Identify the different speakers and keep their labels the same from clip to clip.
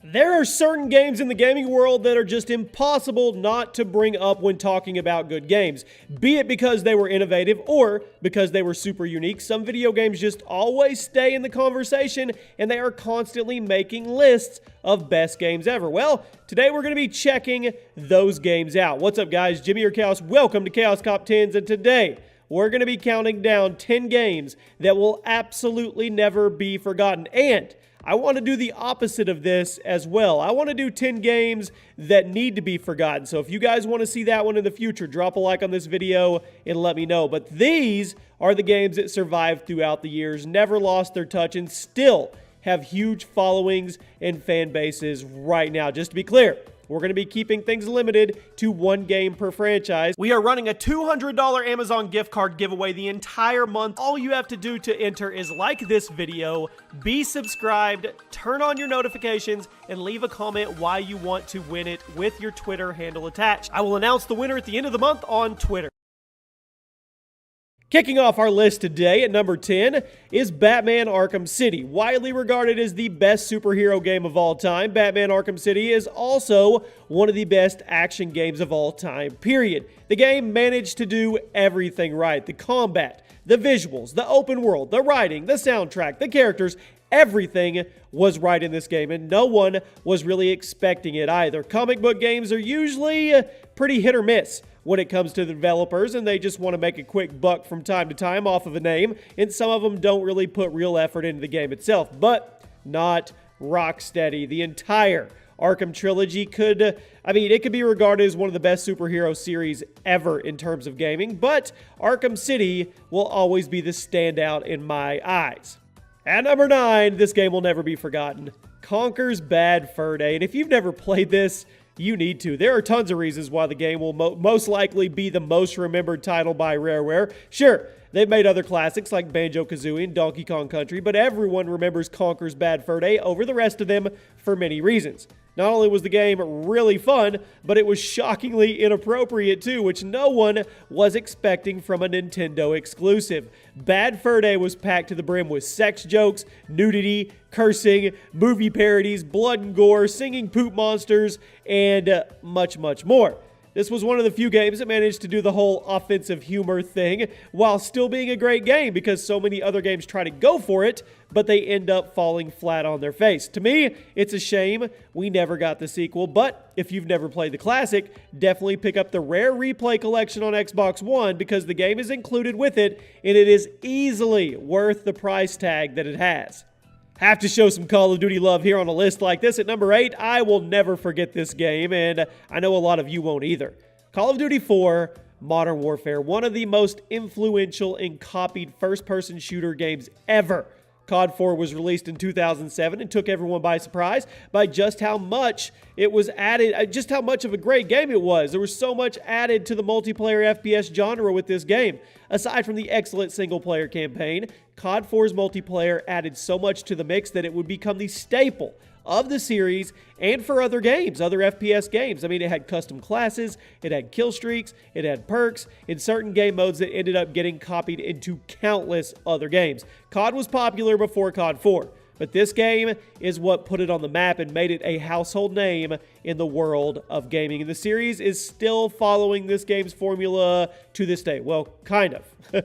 Speaker 1: There are certain games in the gaming world that are just impossible not to bring up when talking about good games. Be it because they were innovative or because they were super unique, some video games just always stay in the conversation and they are constantly making lists of best games ever. Well, today we're going to be checking those games out. What's up, guys? Jimmy or Chaos. Welcome to Chaos Top 10s, and today we're going to be counting down 10 games that will absolutely never be forgotten. And I want to do the opposite of this as well. I want to do 10 games that need to be forgotten. So if you guys want to see that one in the future, drop a like on this video and let me know. But these are the games that survived throughout the years, never lost their touch, and still have huge followings and fan bases right now. Just to be clear, we're going to be keeping things limited to one game per franchise. We are running a $200 Amazon gift card giveaway the entire month. All you have to do to enter is like this video, be subscribed, turn on your notifications, and leave a comment why you want to win it with your Twitter handle attached. I will announce the winner at the end of the month on Twitter. Kicking off our list today at number 10 is Batman Arkham City. Widely regarded as the best superhero game of all time, Batman Arkham City is also one of the best action games of all time, period. The game managed to do everything right. The combat, the visuals, the open world, the writing, the soundtrack, the characters, everything was right in this game, and no one was really expecting it either. Comic book games are usually pretty hit or miss when it comes to the developers, and they just want to make a quick buck from time to time off of a name, and some of them don't really put real effort into the game itself, but not Rocksteady. The entire Arkham trilogy it could be regarded as one of the best superhero series ever in terms of gaming, but Arkham City will always be the standout in my eyes. At number 9, this game will never be forgotten, CONKERS Bad Fur Day, and if you've never played this, you need to. There are tons of reasons why the game will most likely be the most remembered title by Rareware. Sure, they've made other classics like Banjo-Kazooie and Donkey Kong Country, but everyone remembers CONKERS Bad Fur Day over the rest of them for many reasons. Not only was the game really fun, but it was shockingly inappropriate too, which no one was expecting from a Nintendo exclusive. Bad Fur Day was packed to the brim with sex jokes, nudity, cursing, movie parodies, blood and gore, singing poop monsters, and much, much more. This was one of the few games that managed to do the whole offensive humor thing while still being a great game, because so many other games try to go for it, but they end up falling flat on their face. To me, it's a shame we never got the sequel, but if you've never played the classic, definitely pick up the Rare Replay collection on Xbox One, because the game is included with it, and it is easily worth the price tag that it has. Have to show some Call of Duty love here on a list like this. At number 8, I will never forget this game, and I know a lot of you won't either. Call of Duty 4 Modern Warfare, one of the most influential and copied first-person shooter games ever. COD 4 was released in 2007 and took everyone by surprise by just how much it was added, just how much of a great game it was. There was so much added to the multiplayer FPS genre with this game. Aside from the excellent single-player campaign, COD 4's multiplayer added so much to the mix that it would become the staple of the series and for other games, other FPS games. It had custom classes, it had kill streaks, it had perks, in certain game modes that ended up getting copied into countless other games. COD was popular before COD 4, but this game is what put it on the map and made it a household name in the world of gaming. And the series is still following this game's formula to this day. Well, kind of.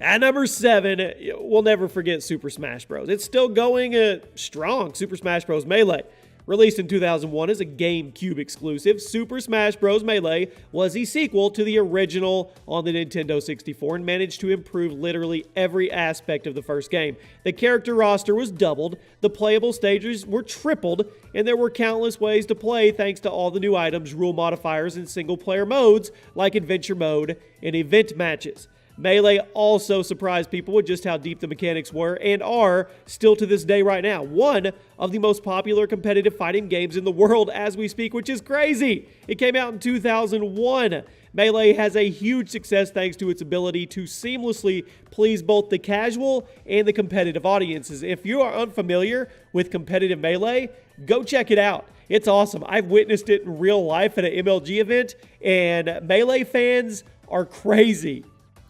Speaker 1: At number 7, we'll never forget Super Smash Bros. It's still going strong. Super Smash Bros. Melee. Released in 2001 as a GameCube exclusive, Super Smash Bros. Melee was a sequel to the original on the Nintendo 64 and managed to improve literally every aspect of the first game. The character roster was doubled, the playable stages were tripled, and there were countless ways to play thanks to all the new items, rule modifiers, and single-player modes like Adventure Mode and Event Matches. Melee also surprised people with just how deep the mechanics were and are still to this day right now. One of the most popular competitive fighting games in the world as we speak, which is crazy. It came out in 2001. Melee has a huge success thanks to its ability to seamlessly please both the casual and the competitive audiences. If you are unfamiliar with competitive Melee, go check it out. It's awesome. I've witnessed it in real life at an MLG event, and Melee fans are crazy.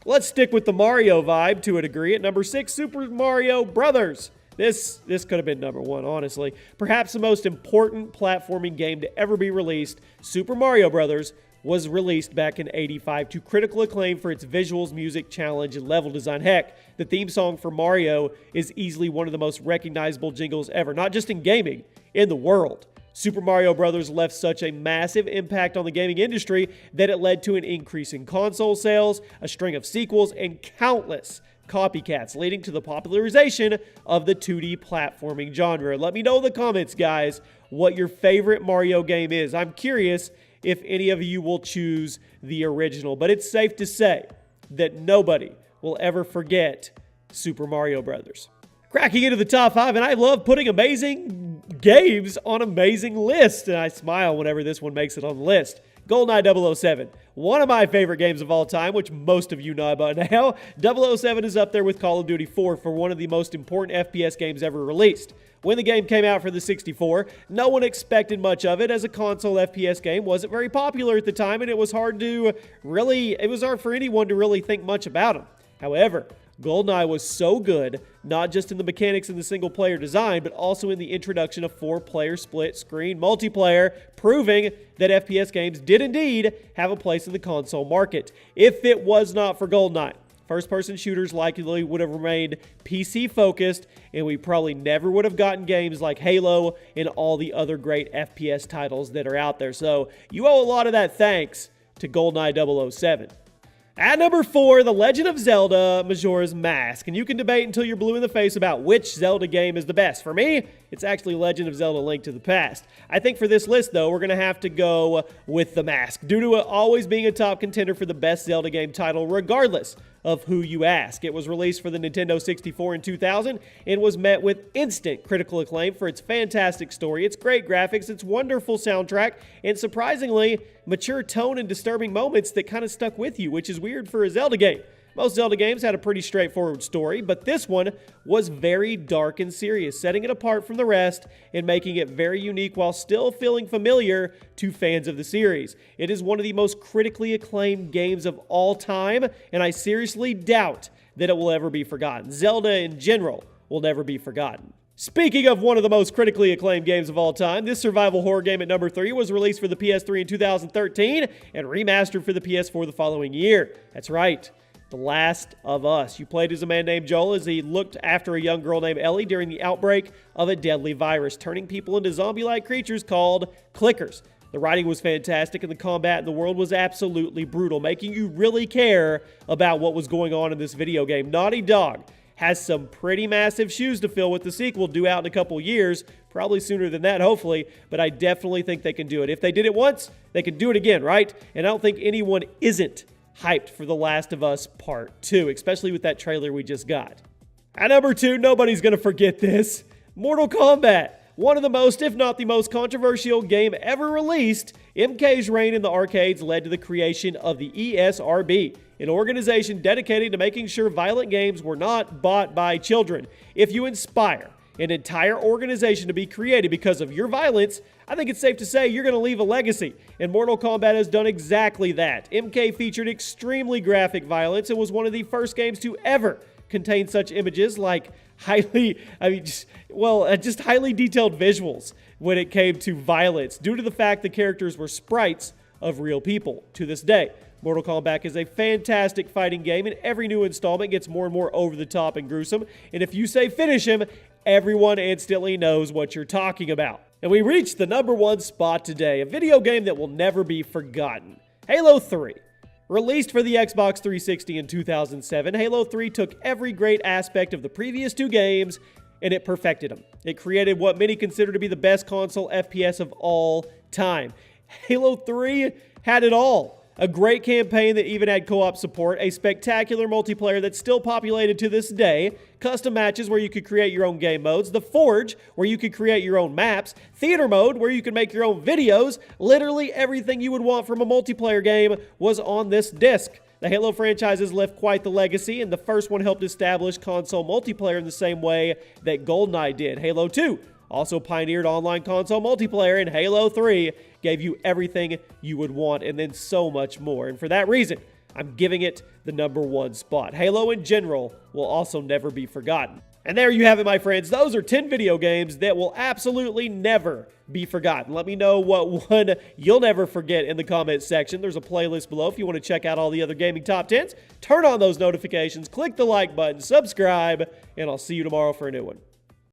Speaker 1: Let's stick with the Mario vibe to a degree. At number 6, Super Mario Brothers. This could have been number one, honestly. Perhaps the most important platforming game to ever be released, Super Mario Bros., was released back in '85 to critical acclaim for its visuals, music, challenge, and level design. Heck, the theme song for Mario is easily one of the most recognizable jingles ever, not just in gaming, in the world. Super Mario Bros. Left such a massive impact on the gaming industry that it led to an increase in console sales, a string of sequels, and countless copycats, leading to the popularization of the 2D platforming genre. Let me know in the comments, guys, what your favorite Mario game is. I'm curious if any of you will choose the original, but it's safe to say that nobody will ever forget Super Mario Bros. Cracking into the top 5, and I love putting amazing games on amazing lists, and I smile whenever this one makes it on the list. GoldenEye 007, one of my favorite games of all time, which most of you know about now. 007 is up there with Call of Duty 4 for one of the most important FPS games ever released. When the game came out for the 64, no one expected much of it, as a console FPS game wasn't very popular at the time, and it was hard for anyone to really think much about them. However, GoldenEye was so good, not just in the mechanics and the single-player design, but also in the introduction of 4-player split-screen multiplayer, proving that FPS games did indeed have a place in the console market. If it was not for GoldenEye, first-person shooters likely would have remained PC-focused, and we probably never would have gotten games like Halo and all the other great FPS titles that are out there. So you owe a lot of that thanks to GoldenEye 007. At number 4, The Legend of Zelda Majora's Mask. And you can debate until you're blue in the face about which Zelda game is the best. For me, it's actually Legend of Zelda: Link to the Past. I think for this list, though, we're going to have to go with The Mask, due to it always being a top contender for the best Zelda game title, regardless of who you ask. It was released for the Nintendo 64 in 2000 and was met with instant critical acclaim for its fantastic story, its great graphics, its wonderful soundtrack, and surprisingly, mature tone and disturbing moments that kind of stuck with you, which is weird for a Zelda game. Most Zelda games had a pretty straightforward story, but this one was very dark and serious, setting it apart from the rest and making it very unique while still feeling familiar to fans of the series. It is one of the most critically acclaimed games of all time, and I seriously doubt that it will ever be forgotten. Zelda in general will never be forgotten. Speaking of one of the most critically acclaimed games of all time, this survival horror game at number 3 was released for the PS3 in 2013 and remastered for the PS4 the following year. That's right. The Last of Us. You played as a man named Joel as he looked after a young girl named Ellie during the outbreak of a deadly virus, turning people into zombie-like creatures called clickers. The writing was fantastic, and the combat in the world was absolutely brutal, making you really care about what was going on in this video game. Naughty Dog has some pretty massive shoes to fill with the sequel due out in a couple years, probably sooner than that, hopefully, but I definitely think they can do it. If they did it once, they can do it again, right? And I don't think anyone isn't hyped for The Last of Us Part 2, especially with that trailer we just got. At number 2, nobody's going to forget this. Mortal Kombat. One of the most, if not the most controversial game ever released, MK's reign in the arcades led to the creation of the ESRB, an organization dedicated to making sure violent games were not bought by children. If you inspire an entire organization to be created because of your violence, I think it's safe to say you're going to leave a legacy, and Mortal Kombat has done exactly that. MK featured extremely graphic violence and was one of the first games to ever contain such images like highly detailed visuals when it came to violence, due to the fact the characters were sprites of real people. To this day, Mortal Kombat is a fantastic fighting game, and every new installment gets more and more over the top and gruesome, and if you say finish him, everyone instantly knows what you're talking about. And we reached the number 1 spot today, a video game that will never be forgotten. Halo 3. Released for the Xbox 360 in 2007, Halo 3 took every great aspect of the previous 2 games and it perfected them. It created what many consider to be the best console FPS of all time. Halo 3 had it all. A great campaign that even had co-op support, a spectacular multiplayer that's still populated to this day, custom matches where you could create your own game modes, the Forge where you could create your own maps, theater mode where you could make your own videos. Literally everything you would want from a multiplayer game was on this disc. The Halo franchise has left quite the legacy, and the first one helped establish console multiplayer in the same way that GoldenEye did. Halo 2 also pioneered online console multiplayer, and Halo 3 gave you everything you would want and then so much more. And for that reason, I'm giving it the number 1 spot. Halo in general will also never be forgotten. And there you have it, my friends. Those are 10 video games that will absolutely never be forgotten. Let me know what one you'll never forget in the comments section. There's a playlist below if you want to check out all the other gaming top 10s. Turn on those notifications, click the like button, subscribe, and I'll see you tomorrow for a new one.